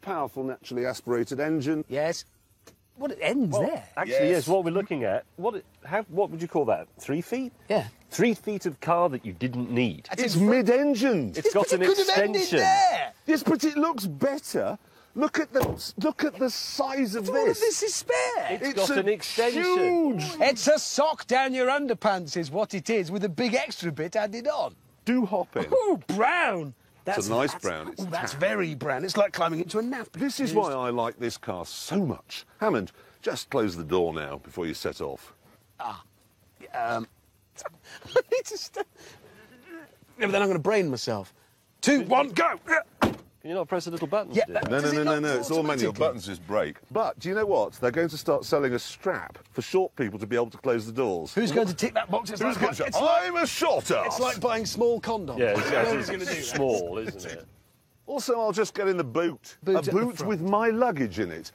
powerful naturally aspirated engine. Yes. What, it ends there? Actually, yes. What we're looking at, what would you call that? 3 feet? Yeah. 3 feet of car that you didn't need. It's mid-engine. It's got an extension. Yes, but it looks better. Look at the size of All of this. this is spare. It's got an extension. Huge. It's a sock down your underpants is what it is, with a big extra bit added on. Do hop in. Ooh, brown. It's a nice brown. It's That's very brown. It's like climbing into a napkin. This is why I like this car so much. Hammond, just close the door now before you set off. I need to stop. Yeah, but then I'm going to brain myself. 2, 1, go! Can you not press a little button? Yeah, No, it's all manual. Buttons just brake. But do you know what? They're going to start selling a strap for short people to be able to close the doors. Who's going to tick that box? It's Who's like, going to... I'm a short ass! It's like buying small condoms. Yeah, Who's going to do it's that? small, isn't it? Also, I'll just get in the boot. Boot A at the boot front. with my luggage in it.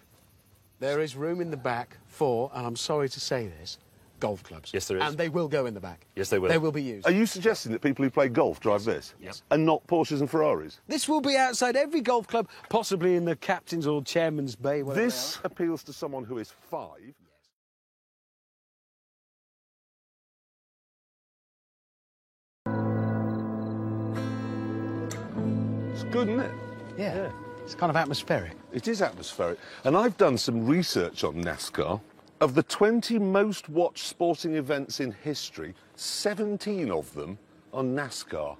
There is room in the back for, and I'm sorry to say this, golf clubs. Yes, there is. And they will go in the back. Yes, they will. They will be used. Are you suggesting that people who play golf drive this? Yes. And not Porsches and Ferraris? This will be outside every golf club, possibly in the captain's or chairman's bay. whatever This appeals to someone who is 5. It's good, isn't it? they are. Yeah. It's kind of atmospheric. It is atmospheric. And I've done some research on NASCAR. Of the 20 most watched sporting events in history, 17 of them are NASCAR.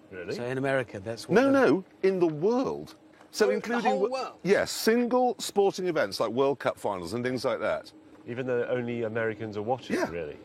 Really? So in America, that's what... No, in the world. So Oh, including... the whole world? Yes, single sporting events like World Cup finals and things like that. Even though only Americans are watching, Yeah. really?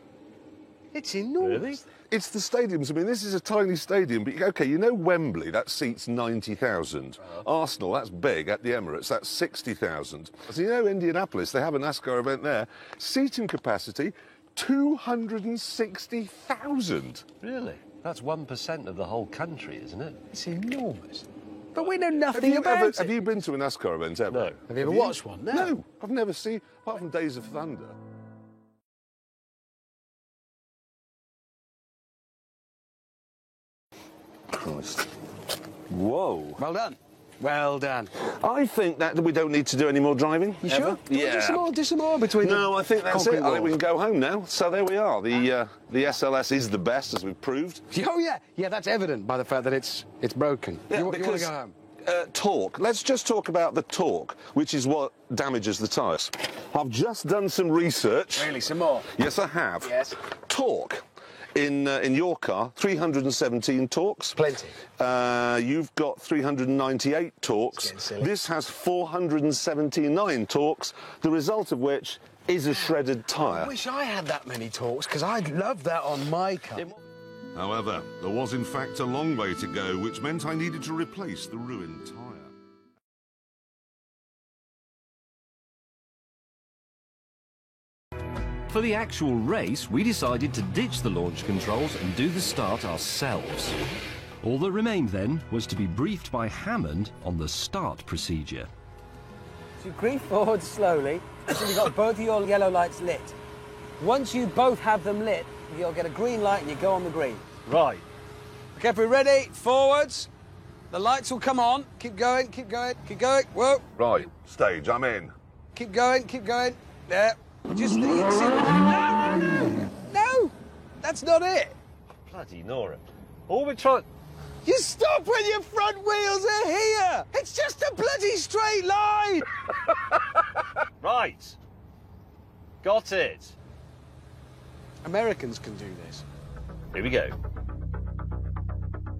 It's enormous. Really? It's the stadiums. I mean, this is a tiny stadium, but OK, you know Wembley, that seats 90,000. Arsenal, that's big. At the Emirates, that's 60,000. So you know Indianapolis, they have a NASCAR event there. Seating capacity, 260,000. Really? That's 1% of the whole country, isn't it? It's enormous. But we know nothing about it. Have you been to a NASCAR event ever? No. Have you ever watched one? No. No, I've never seen, apart from Days of Thunder. Christ. Whoa. Well done. Well done. I think that we don't need to do any more driving. You ever. sure? Yeah. Do some more between No, I think that's it. concrete I think we walls. can go home now. So there we are. The SLS is the best, as we've proved. Oh, yeah. Yeah, that's evident by the fact that it's broken. Yeah, you want to because, go home? Torque. Let's just talk about the torque, which is what damages the tyres. I've just done some research. Really, some more? Yes, I have. Yes. Torque. In your car, 317 torques. Plenty. You've got 398 torques. It's getting silly. This has 479 torques, the result of which is a shredded I tyre. wish I had that many talks, because I'd love that on my car. However, there was in fact a long way to go, which meant I needed to replace the ruined tyre. For the actual race, we decided to ditch the launch controls and do the start ourselves. All that remained then was to be briefed by Hammond on the start procedure. So you creep forward slowly until you've got both of your yellow lights lit. Once you both have them lit, you'll get a green light and you go on the green. Right. Okay, if we're ready, forwards. The lights will come on. Keep going, keep going, keep going. Whoa. Right, stage, I'm in. Keep going, keep going. There. Just no, that's not it. Bloody Nora. All we're trying... You stop when your front wheels are here. It's just a bloody straight line. Right. Got it. Americans can do this. Here we go.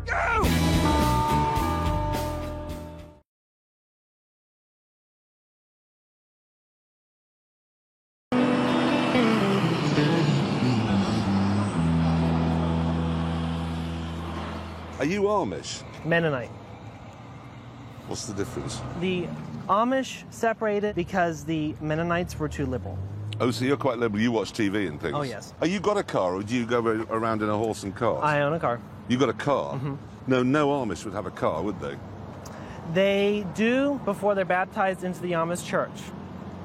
Go! Are you Amish? Mennonite. What's the difference? The Amish separated because the Mennonites were too liberal. Oh, so you're quite liberal. You watch TV and things? Oh, yes. Oh, you got a car, or do you go around in a horse and cart? I own a car. You got a car? No Amish would have a car, would they? They do before they're baptized into the Amish church.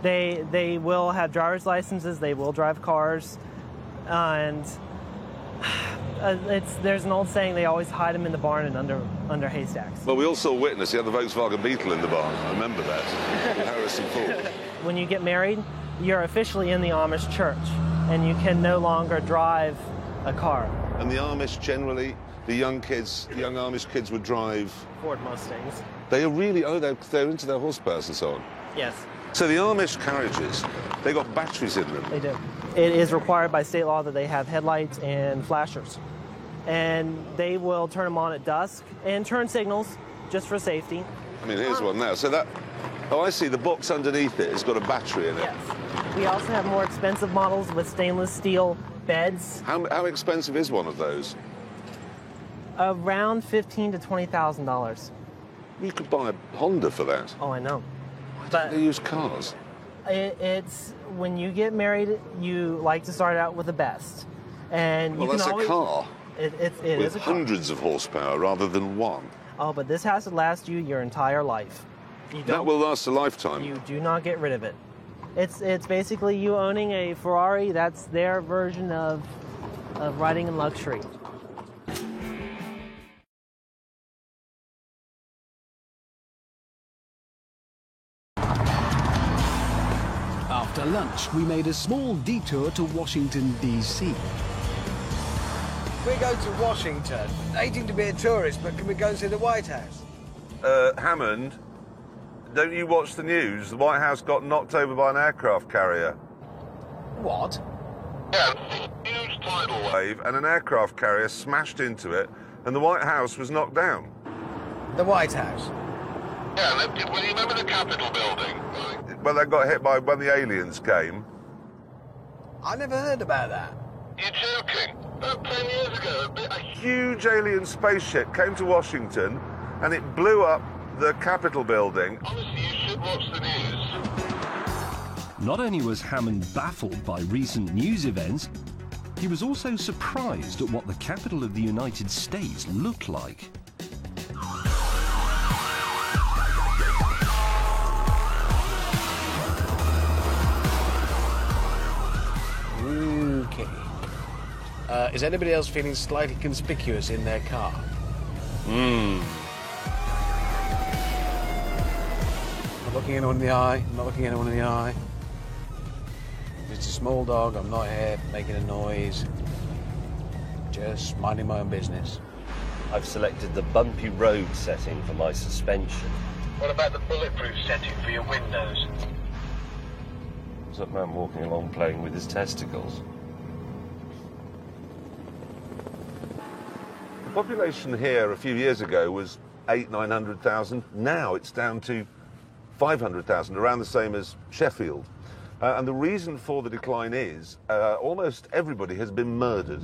They will have driver's licenses, they will drive cars, and There's an old saying, they always hide them in the barn and under haystacks. Well, we all saw Witness. He had the Volkswagen Beetle in the barn. I remember that. Harrison Ford. When you get married, you're officially in the Amish church, and you can no longer drive a car. And the Amish generally, the young Amish kids would drive... Ford Mustangs. They are really, they're into their horsepower and so on. Yes. So the Amish carriages, they got batteries in them. They do. It is required by state law that they have headlights and flashers. And they will turn them on at dusk and turn signals just for safety. I mean, here's one now. So that, I see the box underneath it has got a battery in it. Yes. We also have more expensive models with stainless steel beds. How expensive is one of those? Around $15,000 to $20,000. You could buy a Honda for that. Oh, I know. But they use cars. It's when you get married, you like to start out with the best, and well, you that's can always, a car. It with is a car. Hundreds of horsepower rather than one. Oh, but this has to last you your entire life. That will last a lifetime. You do not get rid of it. It's basically you owning a Ferrari. That's their version of riding in luxury. After lunch, we made a small detour to Washington, D.C. We go to Washington, hating to be a tourist, but can we go and see the White House? Hammond, don't you watch the news? The White House got knocked over by an aircraft carrier. What? Yeah, huge tidal wave, and an aircraft carrier smashed into it, and the White House was knocked down. The White House? Yeah, well, you remember the Capitol building? Well, they got hit by when the aliens came. I never heard about that. You're joking? About 10 years ago, a huge alien spaceship came to Washington, and it blew up the Capitol building. Honestly, you should watch the news. Not only was Hammond baffled by recent news events, he was also surprised at what the capital of the United States looked like. Okay. Is anybody else feeling slightly conspicuous in their car? Hmm. Not looking anyone in the eye. Not looking anyone in the eye. It's a small dog. I'm not here making a noise. Just minding my own business. I've selected the bumpy road setting for my suspension. What about the bulletproof setting for your windows? There's that man walking along playing with his testicles. The population here a few years ago was 900,000. Now it's down to 500,000, around the same as Sheffield. And the reason for the decline is almost everybody has been murdered.